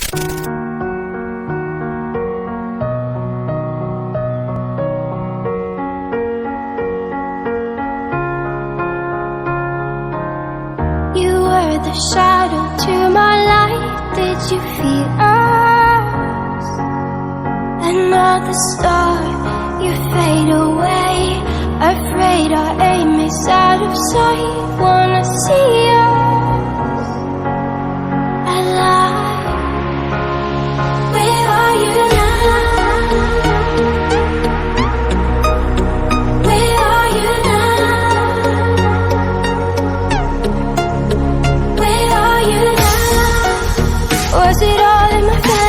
You were the shadow to my light. Did you feel us? Another star, you fade away. Afraid our aim is out of sight. Wanna see us alive. Where are you now? Where are you now? Where are you now? Was it all in my face?